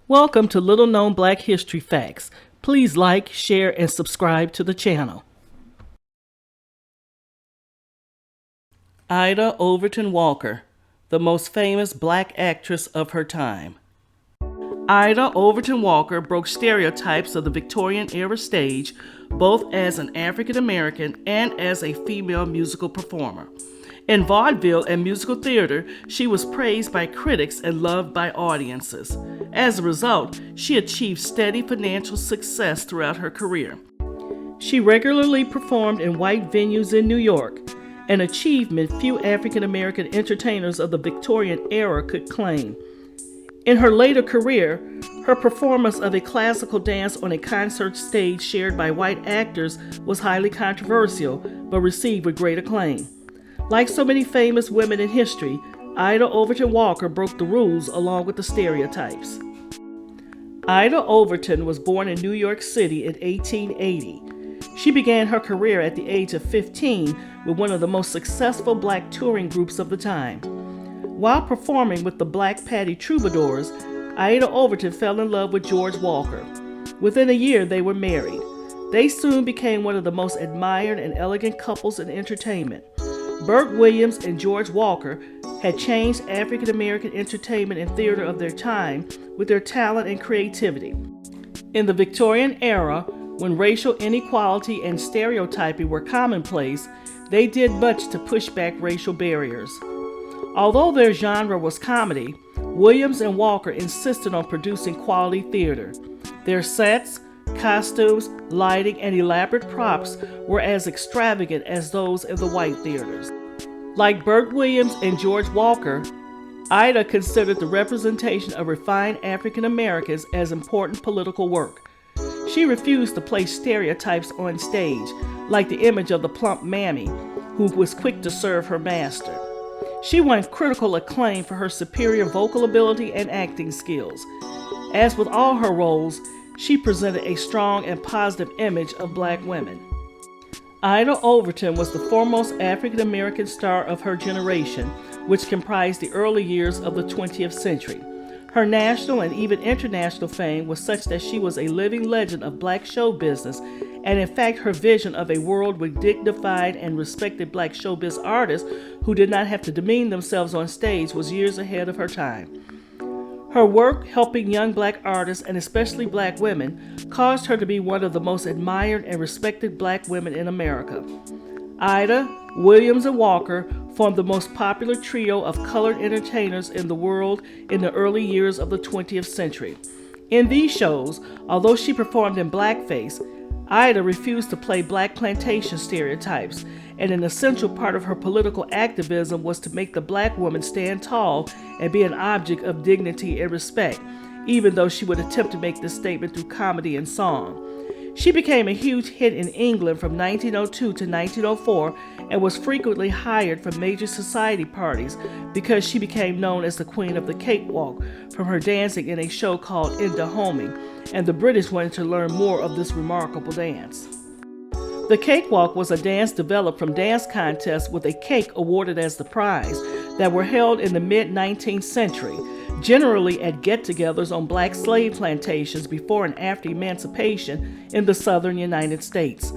Welcome to Little Known Black History Facts. Please like, share, and subscribe to the channel. Aida Overton Walker, the most famous black actress of her time. Aida Overton Walker broke stereotypes of the Victorian Era Stage, both as an African American and as a female musical performer. In vaudeville and musical theater, she was praised by critics and loved by audiences. As a result, she achieved steady financial success throughout her career. She regularly performed in white venues in New York, an achievement few African American entertainers of the Victorian era could claim. In her later career, her performance of a classical dance on a concert stage shared by white actors was highly controversial, but received with great acclaim. Like so many famous women in history, Aida Overton Walker broke the rules along with the stereotypes. Aida Overton was born in New York City in 1880. She began her career at the age of 15 with one of the most successful black touring groups of the time. While performing with the Black Patty Troubadours, Aida Overton fell in love with George Walker. Within a year, they were married. They soon became one of the most admired and elegant couples in entertainment. Burt Williams and George Walker had changed African American entertainment and theater of their time with their talent and creativity. In the Victorian era, when racial inequality and stereotyping were commonplace, they did much to push back racial barriers. Although their genre was comedy, Williams and Walker insisted on producing quality theater. Their sets, costumes, lighting, and elaborate props were as extravagant as those in the white theaters. Like Burt Williams and George Walker, Aida considered the representation of refined African Americans as important political work. She refused to place stereotypes on stage, like the image of the plump mammy, who was quick to serve her master. She won critical acclaim for her superior vocal ability and acting skills. As with all her roles, she presented a strong and positive image of black women. Aida Overton was the foremost African American star of her generation, which comprised the early years of the 20th century. Her national and even international fame was such that she was a living legend of black show business, and in fact her vision of a world with dignified and respected black showbiz artists who did not have to demean themselves on stage was years ahead of her time. Her work helping young black artists, and especially black women, caused her to be one of the most admired and respected black women in America. Aida, Williams, and Walker formed the most popular trio of colored entertainers in the world in the early years of the 20th century. In these shows, although she performed in blackface, Aida refused to play black plantation stereotypes, and an essential part of her political activism was to make the black woman stand tall and be an object of dignity and respect, even though she would attempt to make this statement through comedy and song. She became a huge hit in England from 1902 to 1904 and was frequently hired for major society parties because she became known as the Queen of the Cakewalk from her dancing in a show called In the Homing, and the British wanted to learn more of this remarkable dance. The cakewalk was a dance developed from dance contests with a cake awarded as the prize that were held in the mid-19th century, generally at get-togethers on black slave plantations before and after emancipation in the southern United States.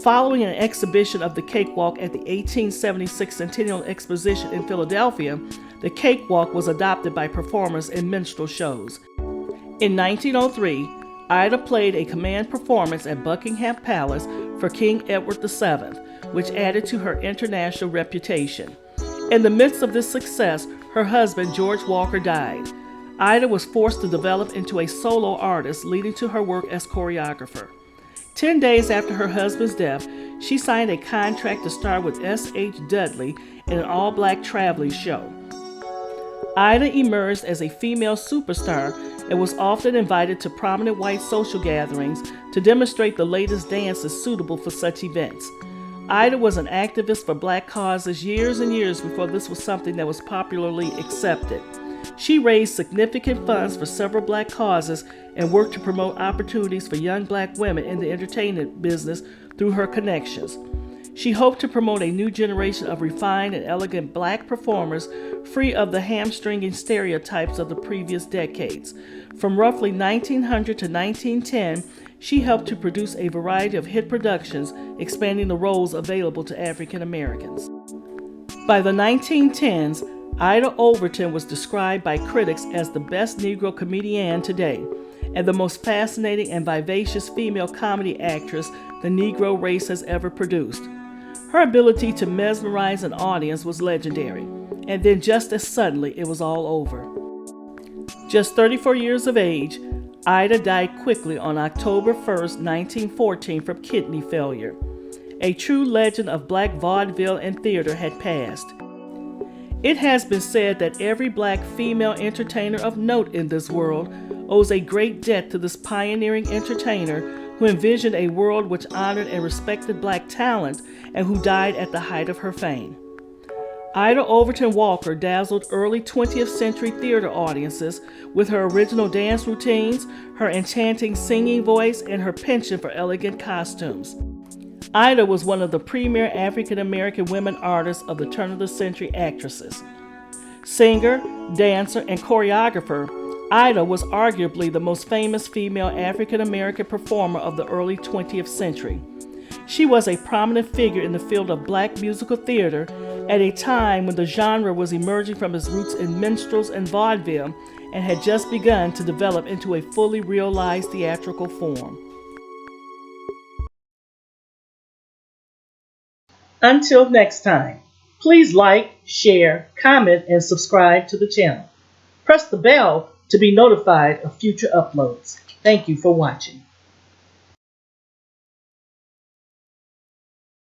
Following an exhibition of the cakewalk at the 1876 Centennial Exposition in Philadelphia, the cakewalk was adopted by performers in minstrel shows. In 1903, Aida played a command performance at Buckingham Palace for King Edward VII, which added to her international reputation. In the midst of this success, her husband, George Walker, died. Aida was forced to develop into a solo artist, leading to her work as choreographer. 10 days after her husband's death, she signed a contract to star with S.H. Dudley in an all-black traveling show. Aida emerged as a female superstar and was often invited to prominent white social gatherings to demonstrate the latest dances suitable for such events. Aida was an activist for black causes years and years before this was something that was popularly accepted. She raised significant funds for several black causes and worked to promote opportunities for young black women in the entertainment business through her connections. She hoped to promote a new generation of refined and elegant black performers free of the hamstringing stereotypes of the previous decades. From roughly 1900 to 1910, she helped to produce a variety of hit productions, expanding the roles available to African Americans. By the 1910s, Aida Overton was described by critics as the best Negro comedienne today, and the most fascinating and vivacious female comedy actress the Negro race has ever produced. Her ability to mesmerize an audience was legendary, and then just as suddenly it was all over. Just 34 years of age, Aida died quickly on October 1st, 1914 from kidney failure. A true legend of black vaudeville and theater had passed. It has been said that every black female entertainer of note in this world owes a great debt to this pioneering entertainer who envisioned a world which honored and respected black talent and who died at the height of her fame. Aida Overton Walker dazzled early 20th century theater audiences with her original dance routines, her enchanting singing voice, and her penchant for elegant costumes. Aida was one of the premier African American women artists of the turn-of-the-century actresses. Singer, dancer, and choreographer, Aida was arguably the most famous female African American performer of the early 20th century. She was a prominent figure in the field of black musical theater at a time when the genre was emerging from its roots in minstrels and vaudeville and had just begun to develop into a fully realized theatrical form. Until next time, please like, share, comment, and subscribe to the channel. Press the bell to be notified of future uploads. Thank you for watching.